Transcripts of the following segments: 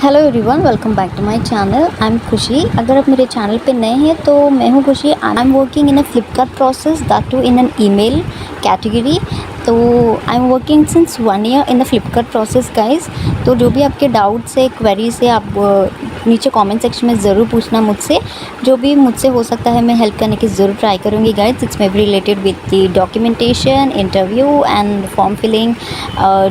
Hello everyone, welcome back to my channel. I am Khushi. अगर आप मेरे चैनल पे नए हैं तो मैं हूँ खुशी। I am working in a Flipkart process, that too in an email category. तो I am working since 1 year in the Flipkart process guys. तो जो भी आपके डाउट्स है, क्वेरीज है, आप नीचे कमेंट सेक्शन में ज़रूर पूछना मुझसे। जो भी मुझसे हो सकता है मैं हेल्प करने की ज़रूर ट्राई करूँगी guys. It's maybe related with the documentation, interview and form filling.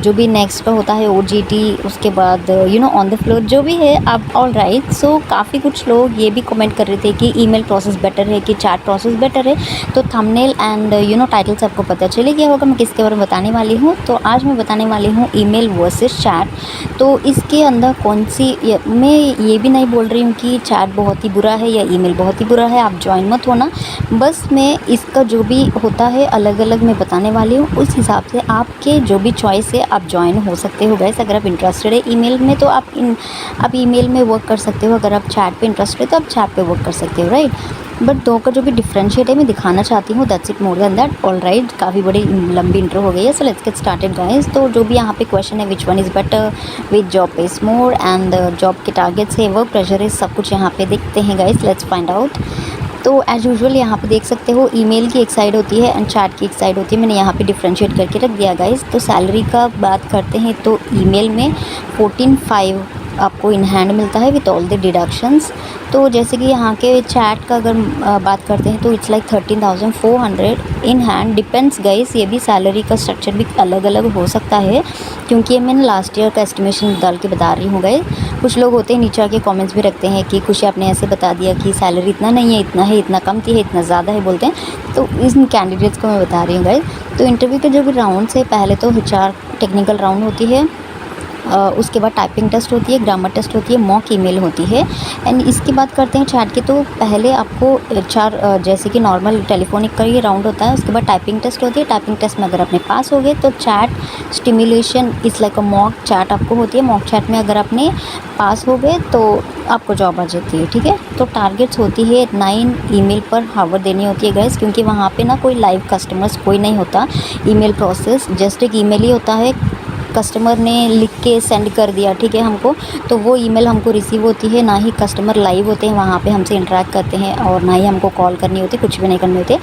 जो भी नेक्स्ट का होता है OJT, उसके बाद ऑन द फ्लोर जो भी है आप ऑल राइट। सो काफ़ी कुछ लोग ये भी कमेंट कर रहे थे कि ईमेल प्रोसेस बेटर है कि चैट प्रोसेस बेटर है। तो थंबनेल एंड टाइटल से आपको पता चले गया होगा मैं किसके बारे में बताने वाली हूँ। तो आज मैं बताने वाली हूँ ईमेल वर्सेस चैट। तो इसके अंदर कौन सी, मैं ये भी नहीं बोल रही हूँ कि चैट बहुत ही बुरा है या ईमेल बहुत ही बुरा है, आप ज्वाइन मत होना। बस मैं इसका जो भी होता है अलग अलग मैं बताने वाली हूँ, उस हिसाब से आपके जो भी चॉइस है आप ज्वाइन हो सकते हो गैस। अगर आप इंटरेस्टेड है ईमेल में तो आप ईमेल में वर्क कर सकते हो। अगर आप चैट पे इंटरेस्टेड है तो आप चैट पे वर्क कर सकते हो, राइट। बट दो का जो भी डिफरेंशिएट है मैं दिखाना चाहती हूँ, that's it, more than that. All right, काफ़ी बड़ी लंबी इंट्रो हो गई है। So let's get started guys. तो जो भी यहाँ पे क्वेश्चन है, which one is better, which job page more and job के टारगेट्स है, वर्क प्रेशर है, सब कुछ यहाँ पे देखते हैं गाइस। Let's find out. तो एज़ यूजुअल यहाँ पे देख सकते हो ईमेल की एक साइड होती है एंड चैट की एक साइड होती है। मैंने यहाँ पे डिफरेंशिएट करके रख दिया गाइस। तो सैलरी का बात करते हैं तो ईमेल में 14,500 आपको इन हैंड मिलता है विथ ऑल द डिडक्शंस। तो जैसे कि यहाँ के चैट का अगर बात करते हैं तो it's like 13,400 in hand. Depends guys, ये भी सैलरी का स्ट्रक्चर भी अलग अलग हो सकता है, क्योंकि ये मैंने लास्ट ईयर का एस्टिमेशन डाल के बता रही हूँ गाइस। कुछ लोग होते हैं नीचे आके कमेंट्स भी रखते हैं कि कुछ आपने ऐसे बता दिया कि सैलरी इतना नहीं है, इतना है, इतना कम थी है, इतना ज़्यादा है बोलते हैं। तो इन कैंडिडेट्स को मैं बता रही हूँ गाइस। तो इंटरव्यू के जो भी राउंड्स है, पहले तो HR टेक्निकल राउंड होती है, उसके बाद टाइपिंग टेस्ट होती है, ग्रामर टेस्ट होती है, मॉक ईमेल होती है। एंड इसकी बात करते हैं चैट की, तो पहले आपको HR जैसे कि नॉर्मल टेलीफोनिक का ये राउंड होता है, उसके बाद टाइपिंग टेस्ट होती है। टाइपिंग टेस्ट में अगर आपने पास हो गए तो chat stimulation is like a mock chat आपको होती है। मॉक चैट में अगर आपने पास हो गए तो आपको जॉब आ जाती है, ठीक है। तो टारगेट्स होती है 9 ईमेल पर हावर देनी होती है गैस, क्योंकि वहाँ पे ना कोई लाइव कस्टमर्स कोई नहीं होता। ईमेल प्रोसेस जस्ट एक ईमेल ही होता है, कस्टमर ने लिख के सेंड कर दिया, ठीक है, हमको, तो वो ईमेल हमको रिसीव होती है। ना ही कस्टमर लाइव होते हैं वहाँ पे हमसे इंटरेक्ट करते हैं, और ना ही हमको कॉल करनी होती, कुछ भी नहीं करने होते।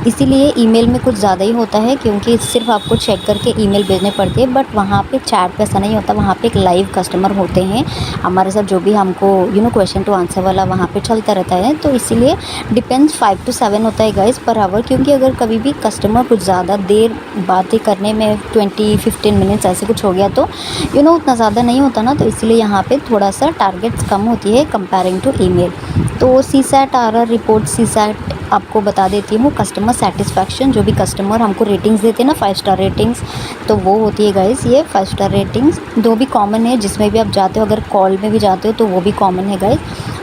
इसीलिए ईमेल में कुछ ज़्यादा ही होता है, क्योंकि सिर्फ आपको चेक करके ईमेल भेजने पड़ते हैं। बट वहाँ पे चैट पे ऐसा नहीं होता, वहाँ पे एक लाइव कस्टमर होते हैं हमारे साथ, जो भी हमको क्वेश्चन टू आंसर वाला वहाँ पे चलता रहता है। तो इसीलिए डिपेंड्स 5 to 7 होता है गाइस पर आवर, क्योंकि अगर कभी भी कस्टमर कुछ ज़्यादा देर बातें करने में 20-15 मिनट्स ऐसे कुछ हो गया तो उतना ज़्यादा नहीं होता ना, तो इसलिए यहाँ पे थोड़ा सा टारगेट्स कम होती है कंपेयरिंग टू ईमेल। तो CSAT RR रिपोर्ट, CSAT आपको बता देती हूँ, कस्टमर सेटिस्फैक्शन, जो भी कस्टमर हमको रेटिंग्स देते हैं ना, 5 स्टार रेटिंग्स, तो वो होती है गाइस ये 5 स्टार रेटिंग्स। दो भी कॉमन है, जिसमें भी आप जाते हो, अगर कॉल में भी जाते हो तो वो भी कॉमन है गाइस।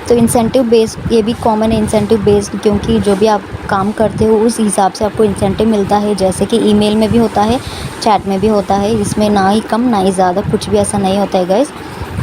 तो इंसेंटिव बेस्ड ये भी कॉमन है, इंसेंटिव बेस्ड, क्योंकि जो भी आप काम करते हो उस हिसाब से आपको इंसेंटिव मिलता है, जैसे कि ईमेल में भी होता है, चैट में भी होता है। इसमें ना ही कम ना ही ज़्यादा, कुछ भी ऐसा नहीं होता है गाइस।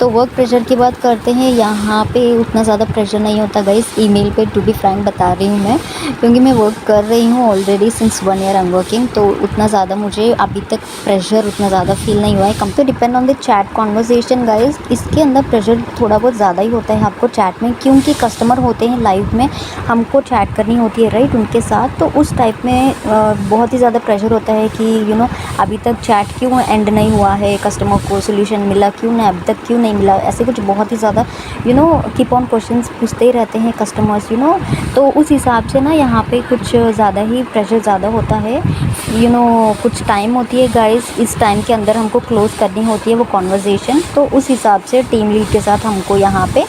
तो वर्क प्रेशर की बात करते हैं, यहाँ पे उतना ज़्यादा प्रेशर नहीं होता गाइस ईमेल पे, टू बी फ्रैंक बता रही हूँ मैं, क्योंकि मैं वर्क कर रही हूँ already since 1 year I am working. तो उतना ज़्यादा मुझे अभी तक प्रेशर उतना ज़्यादा फील नहीं हुआ है। कम तो depend on the chat conversation guys, इसके अंदर प्रेशर थोड़ा बहुत ज़्यादा ही होता है आपको चैट में, क्योंकि कस्टमर होते हैं लाइव में, हमको चैट करनी होती है राइट उनके साथ। तो उस टाइप में बहुत ही ज़्यादा प्रेशर होता है कि अभी तक चैट क्यों एंड नहीं हुआ है, कस्टमर को सोल्यूशन मिला क्यों नहीं, अभी तक क्यों नहीं मिला, ऐसे कुछ बहुत ही ज़्यादा कीप ऑन क्वेश्चंस पूछते ही रहते हैं कस्टमर्स। तो उस हिसाब से ना यहाँ पे कुछ ज़्यादा ही प्रेशर ज़्यादा होता है। कुछ टाइम होती है गाइस, इस टाइम के अंदर हमको क्लोज़ करनी होती है वो कॉन्वर्जेसन, तो उस हिसाब से टीम लीड के साथ हमको यहाँ पे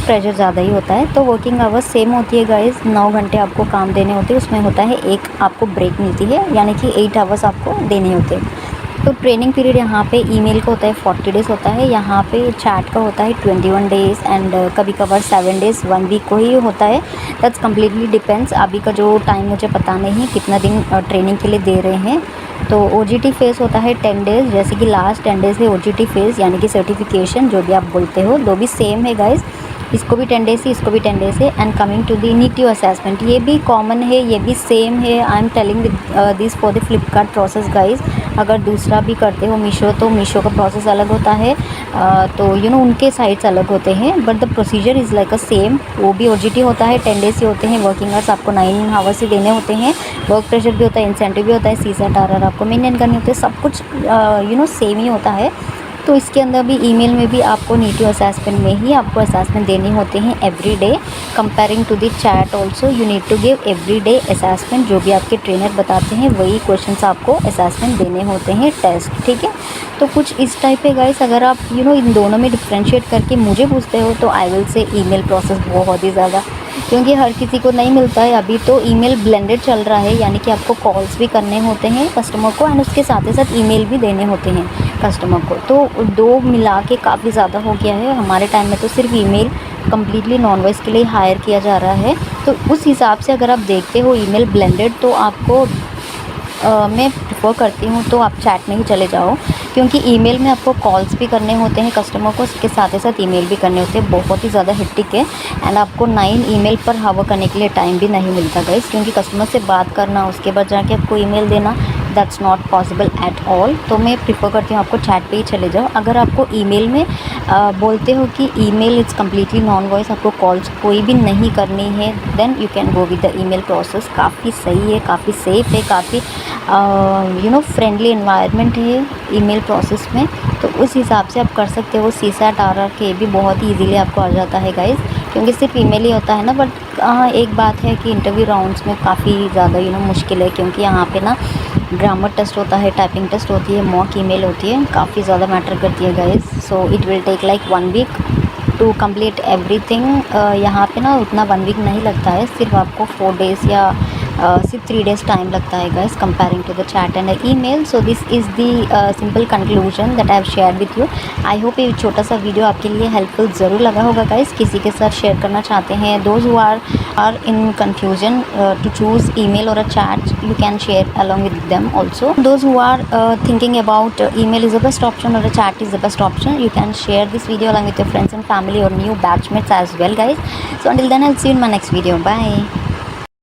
प्रेशर ज़्यादा ही होता है। तो वर्किंग आवर्स सेम होती है गाइस, 9 घंटे आपको काम देने होते हैं, उसमें होता है एक आपको ब्रेक मिलती है, यानी कि 8 आवर्स आपको देने होते हैं। तो ट्रेनिंग पीरियड यहाँ पे ईमेल का होता है 40 डेज़ होता है, यहाँ पे चैट का होता है 21 डेज़ एंड कभी कभार 7 डेज़ 1 वीक को ही होता है। दैट्स कम्प्लीटली डिपेंड्स, अभी का जो टाइम मुझे पता नहीं कितना दिन ट्रेनिंग के लिए दे रहे हैं। तो OJT फेज़ होता है 10 डेज़, जैसे कि लास्ट 10 डेज़ है OJT फेज़, यानी कि सर्टिफिकेशन जो भी आप बोलते हो, दो भी सेम है गाइस। इसको भी 10 डेज़ है, इसको भी 10 डेज़ है। And coming to the native assessment, ये भी कॉमन है, ये भी सेम है। I am telling this for the Flipkart process guys. अगर दूसरा भी करते हो मीशो, तो मीशो का प्रोसेस अलग होता है, तो उनके साइट्स अलग होते हैं, but the procedure is like a same. वो भी OJT होता है, 10 डेज़ ही होते हैं। वर्किंग आवर्स आपको 9 आवर्स ही देने होते हैं। वर्क प्रेशर भी होता है, इंसेंटिव भी होता है, CSAT RR आपको मेंटेन करनी होती है, सब कुछ सेम ही होता है। तो इसके अंदर भी ईमेल में भी आपको नीटिव असेसमेंट में ही आपको असेसमेंट देने होते हैं every day. Comparing to the chat also you need to give every day assessment. जो भी आपके ट्रेनर बताते हैं वही क्वेश्चंस आपको असेसमेंट देने होते हैं, टेस्ट, ठीक है। तो कुछ इस टाइप है गाइस। अगर आप इन दोनों में डिफ्रेंशिएट करके मुझे पूछते हो तो I will say email process बहुत ही ज़्यादा, क्योंकि हर किसी को नहीं मिलता है। अभी तो ईमेल ब्लेंडेड चल रहा है, यानी कि आपको कॉल्स भी करने होते हैं कस्टमर को, एंड उसके साथ ही साथ ईमेल भी देने होते हैं कस्टमर को। तो दो मिला के काफ़ी ज़्यादा हो गया है। हमारे टाइम में तो सिर्फ ईमेल कम्प्लीटली नॉन वॉइस के लिए हायर किया जा रहा है। तो उस हिसाब से अगर आप देखते हो ईमेल ब्लेंडेड, तो आपको मैं प्रेफर करती हूँ तो आप चैट में ही चले जाओ, क्योंकि ईमेल में आपको कॉल्स भी करने होते हैं कस्टमर को, उसके साथ ही साथ ईमेल भी करने होते हैं। बहुत ही ज़्यादा हेक्टिक है, एंड आपको 9 ईमेल पर हावर करने के लिए टाइम भी नहीं मिलता गाइस, क्योंकि कस्टमर से बात करना, उसके बाद जाके आपको ईमेल देना, that's not possible at all. तो मैं प्रेफर करती हूँ आपको चैट पे ही चले जाओ। अगर आपको ईमेल में बोलते हो कि email is completely non voice, आपको कॉल्स कोई भी नहीं करनी है, then you can go with the email process. काफ़ी सही है, काफ़ी सेफ़ है, काफ़ी फ्रेंडली एनवायरनमेंट है ईमेल प्रोसेस में। तो उस हिसाब से आप कर सकते हो। CSAT RR के भी बहुत ही ईजीली आपको आ जाता है गाइस, क्योंकि सिर्फ ईमेल ही होता है ना। बट एक बात है कि इंटरव्यू राउंड्स में काफ़ी ज़्यादा मुश्किल है, क्योंकि यहाँ पे ना ग्रामर टेस्ट होता है, टाइपिंग टेस्ट होती है, मॉक ईमेल होती है, काफ़ी ज़्यादा मैटर करती है guys. So it will take like 1 week to complete everything. यहाँ पे ना उतना 1 वीक नहीं लगता है, सिर्फ आपको 4 डेज़ या सिर्फ 3 डेज़ टाइम लगता है guys, comparing to the chat and email. So this is the simple conclusion that I have share with you. I hope ये छोटा सा वीडियो आपके लिए हेल्पफुल ज़रूर लगा होगा गाइस। किसी के साथ शेयर करना चाहते हैं, those who are in confusion to choose email और a chat, you can share along with them also. Those who are thinking about email is the best option or a chat is the best option, you can share this video along with your friends and family or new batchmates as well guys. So until then, I'll see you in my next video. Bye.